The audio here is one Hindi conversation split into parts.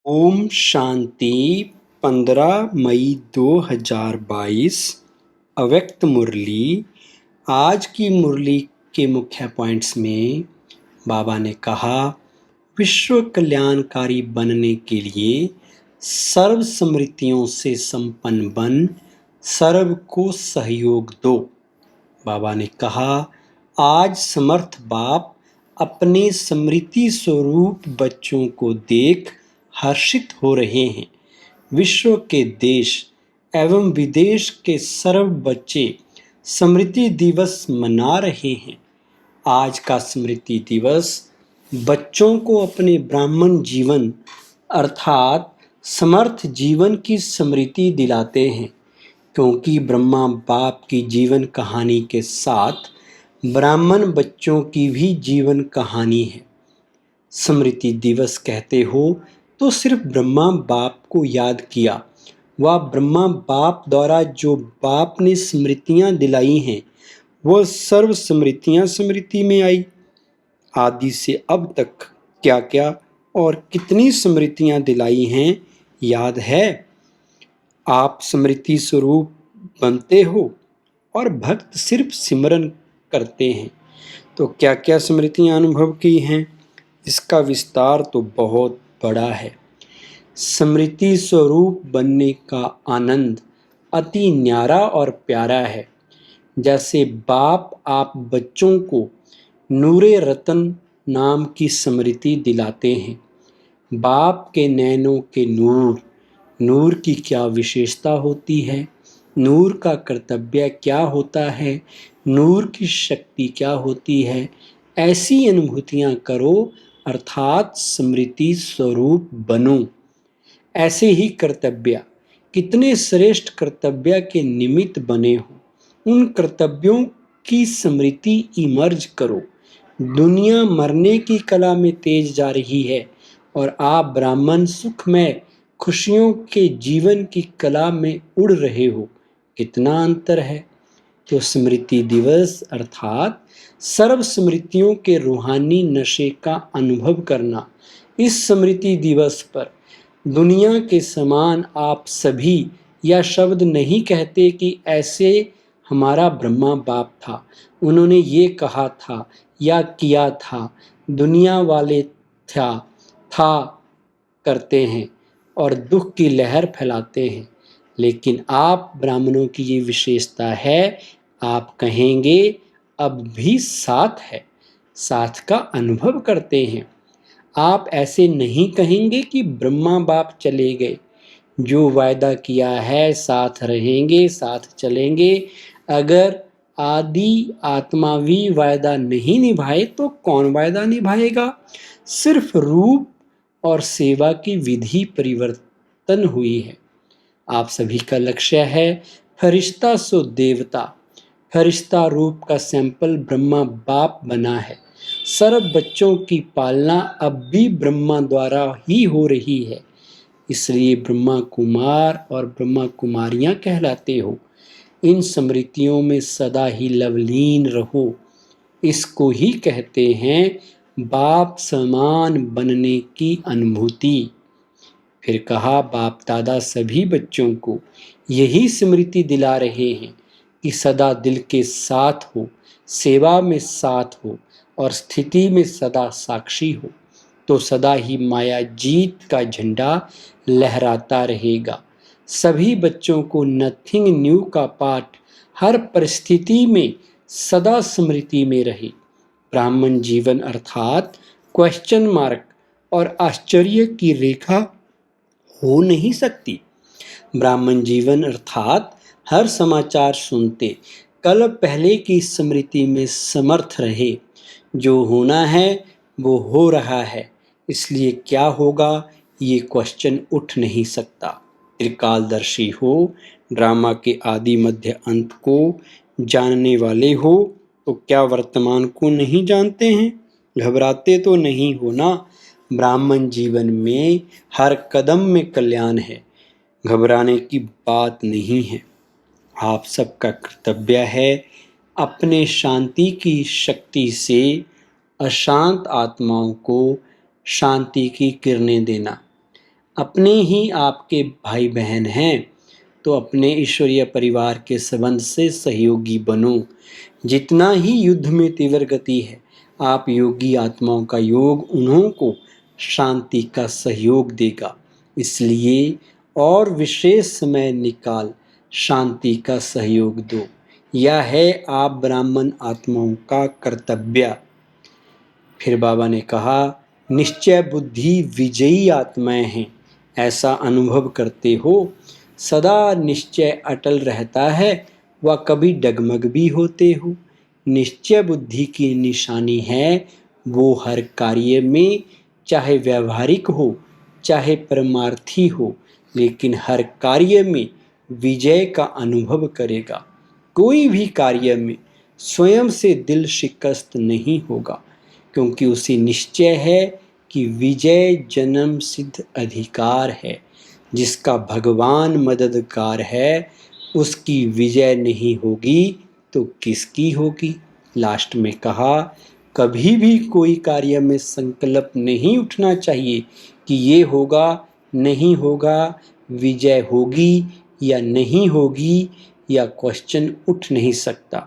ओम शांति 15 मई 2022 अव्यक्त मुरली। आज की मुरली के मुख्य पॉइंट्स में बाबा ने कहा, विश्व कल्याणकारी बनने के लिए सर्व समृद्धियों से संपन्न बन सर्व को सहयोग दो। बाबा ने कहा, आज समर्थ बाप अपने समृद्धि स्वरूप बच्चों को देख हर्षित हो रहे हैं। विश्व के देश एवं विदेश के सर्व बच्चे समृद्धि दिवस मना रहे हैं। आज का स्मृति दिवस बच्चों को अपने ब्राह्मण जीवन अर्थात समर्थ जीवन की स्मृति दिलाते हैं, क्योंकि ब्रह्मा बाप की जीवन कहानी के साथ ब्राह्मण बच्चों की भी जीवन कहानी है। स्मृति दिवस कहते हो तो सिर्फ ब्रह्मा बाप को याद किया, वह ब्रह्मा बाप द्वारा जो बाप ने स्मृतियां दिलाई हैं वह सर्व स्मृतियां स्मृति में आई। आदि से अब तक क्या क्या और कितनी स्मृतियां दिलाई हैं याद है? आप स्मृति स्वरूप बनते हो और भक्त सिर्फ सिमरन करते हैं, तो क्या क्या स्मृतियां अनुभव की हैं? इसका विस्तार तो बहुत बड़ा है। स्मृति स्वरूप बनने का आनंद अति न्यारा और प्यारा है। जैसे बाप आप बच्चों को नूरे रतन नाम की स्मृति दिलाते हैं। बाप के नैनों के नूर की क्या विशेषता होती है, नूर का कर्तव्य क्या होता है, नूर की शक्ति क्या होती है, ऐसी अनुभूतियां करो अर्थात स्मृति स्वरूप बनो। ऐसे ही कर्तव्य कितने श्रेष्ठ कर्तव्य के निमित्त बने हो, उन कर्तव्यों की स्मृति इमर्ज करो। दुनिया मरने की कला में तेज जा रही है और आप ब्राह्मण सुखमय खुशियों के जीवन की कला में उड़ रहे हो। कितना अंतर है। तो स्मृति दिवस अर्थात सर्व स्मृतियों के रूहानी नशे का अनुभव करना। इस स्मृति दिवस पर दुनिया के समान आप सभी यह शब्द नहीं कहते कि ऐसे हमारा ब्रह्मा बाप था, उन्होंने ये कहा था या किया था। दुनिया वाले था करते हैं और दुख की लहर फैलाते हैं, लेकिन आप ब्राह्मणों की ये विशेषता है, आप कहेंगे अब भी साथ है, साथ का अनुभव करते हैं। आप ऐसे नहीं कहेंगे कि ब्रह्मा बाप चले गए, जो वायदा किया है साथ रहेंगे साथ चलेंगे। अगर आदि आत्मा भी वायदा नहीं निभाए तो कौन वायदा निभाएगा? सिर्फ रूप और सेवा की विधि परिवर्तन हुई है। आप सभी का लक्ष्य है फरिश्ता सो देवता। फरिश्ता रूप का सैंपल ब्रह्मा बाप बना है। सर्व बच्चों की पालना अब भी ब्रह्मा द्वारा ही हो रही है, इसलिए ब्रह्मा कुमार और ब्रह्मा कुमारियां कहलाते हो। इन स्मृतियों में सदा ही लवलीन रहो। इसको ही कहते हैं बाप समान बनने की अनुभूति। फिर कहा, बाप दादा सभी बच्चों को यही स्मृति दिला रहे हैं कि सदा दिल के साथ हो, सेवा में साथ हो और स्थिति में सदा साक्षी हो, तो सदा ही माया जीत का झंडा लहराता रहेगा। सभी बच्चों को नथिंग न्यू का पाठ हर परिस्थिति में सदा स्मृति में रहे। ब्राह्मण जीवन अर्थात क्वेश्चन मार्क और आश्चर्य की रेखा हो नहीं सकती। ब्राह्मण जीवन अर्थात हर समाचार सुनते कल पहले की स्मृति में समर्थ रहे। जो होना है वो हो रहा है, इसलिए क्या होगा ये क्वेश्चन उठ नहीं सकता। त्रिकालदर्शी हो, ड्रामा के आदि मध्य अंत को जानने वाले हो, तो क्या वर्तमान को नहीं जानते हैं? घबराते तो नहीं हो ना। ब्राह्मण जीवन में हर कदम में कल्याण है, घबराने की बात नहीं है। आप सबका कर्तव्य है अपने शांति की शक्ति से अशांत आत्माओं को शांति की किरणें देना। अपने ही आपके भाई बहन हैं, तो अपने ईश्वरीय परिवार के संबंध से सहयोगी बनो। जितना ही युद्ध में तीव्र गति है, आप योगी आत्माओं का योग उन्हों को शांति का सहयोग देगा। इसलिए और विशेष समय निकाल शांति का सहयोग दो। यह है आप ब्राह्मण आत्माओं का कर्तव्य। फिर बाबा ने कहा, निश्चय बुद्धि विजयी आत्माएं हैं, ऐसा अनुभव करते हो। सदा निश्चय अटल रहता है, व कभी डगमग भी होते हो। निश्चय बुद्धि की निशानी है, वो हर कार्य में, चाहे व्यवहारिक हो चाहे परमार्थी हो, लेकिन हर कार्य में विजय का अनुभव करेगा। कोई भी कार्य में स्वयं से दिल शिकस्त नहीं होगा, क्योंकि उसे निश्चय है कि विजय जन्म सिद्ध अधिकार है। जिसका भगवान मददगार है, उसकी विजय नहीं होगी तो किसकी होगी। लास्ट में कहा, कभी भी कोई कार्य में संकल्प नहीं उठना चाहिए कि ये होगा नहीं होगा, विजय होगी या नहीं होगी, या क्वेश्चन उठ नहीं सकता।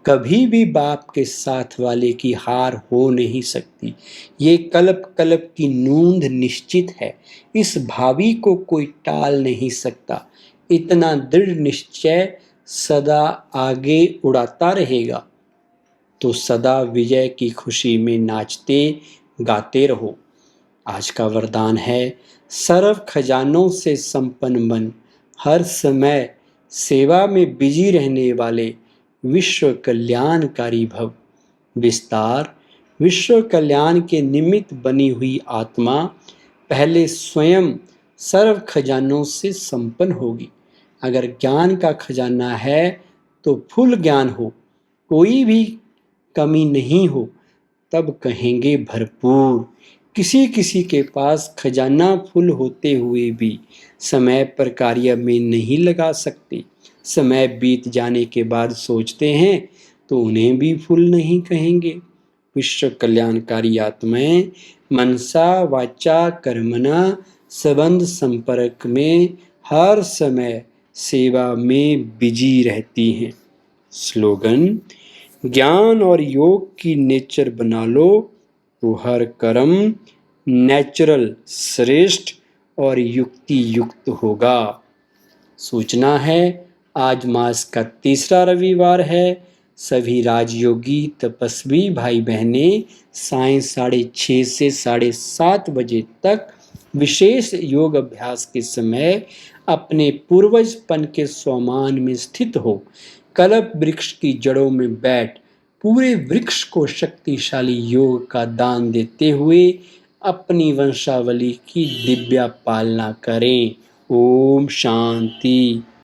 कभी भी बाप के साथ वाले की हार हो नहीं सकती। ये कल्प कल्प की नूंद निश्चित है। इस भावी को कोई टाल नहीं सकता। इतना दृढ़ निश्चय सदा आगे उड़ाता रहेगा, तो सदा विजय की खुशी में नाचते गाते रहो। आज का वरदान है, सर्व खजानों से संपन्न बन, हर समय सेवा में बिजी रहने वाले विश्व कल्याणकारी भव। विस्तार, विश्व कल्याण के निमित्त बनी हुई आत्मा पहले स्वयं सर्व खजानों से संपन्न होगी। अगर ज्ञान का खजाना है तो फुल ज्ञान हो, कोई भी कमी नहीं हो, तब कहेंगे भरपूर। किसी किसी के पास खजाना फुल होते हुए भी समय पर कार्य में नहीं लगा सकते। समय बीत जाने के बाद सोचते हैं तो उन्हें भी फुल नहीं कहेंगे। विश्व कल्याणकारी आत्माएं मनसा वाचा कर्मणा संबंध संपर्क में हर समय सेवा में बिजी रहती हैं। स्लोगन, ज्ञान और योग की नेचर बना लो तो हर कर्म नेचुरल, श्रेष्ठ और युक्ति युक्त होगा। सूचना है, आज मास का तीसरा रविवार है। सभी राजयोगी तपस्वी भाई बहने सायं 6:30 से 7:30 बजे तक विशेष योग अभ्यास के समय अपने पूर्वजपन के स्वमान में स्थित हो कल्प वृक्ष की जड़ों में बैठ पूरे वृक्ष को शक्तिशाली योग का दान देते हुए अपनी वंशावली की दिव्य पालना करें। ओम शांति।